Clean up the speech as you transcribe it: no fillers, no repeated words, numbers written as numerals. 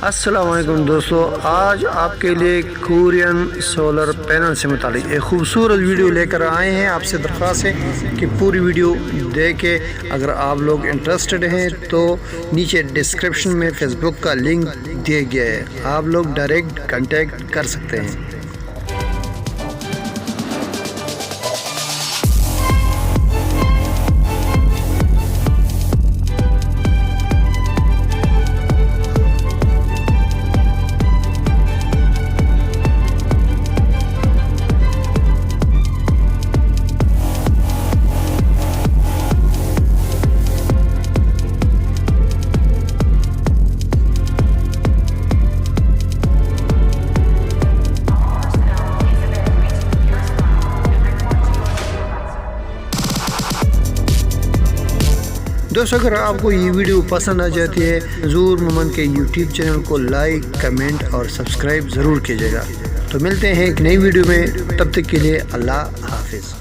अस्सलामुअलैकुम दोस्तों, आज आपके लिए कोरियन सोलर पैनल से मुतालिक एक खूबसूरत वीडियो लेकर आए हैं। आपसे दरख्वास्त है कि पूरी वीडियो देखें। अगर आप लोग इंटरेस्टेड हैं तो नीचे डिस्क्रिप्शन में फेसबुक का लिंक दिया गया है, आप लोग डायरेक्ट कांटेक्ट कर सकते हैं। दोस्तों, अगर आपको ये वीडियो पसंद आ जाती है, मंजूर मोहम्मद के यूट्यूब चैनल को लाइक, कमेंट और सब्सक्राइब ज़रूर कीजिएगा। तो मिलते हैं एक नई वीडियो में, तब तक के लिए अल्लाह हाफिज़।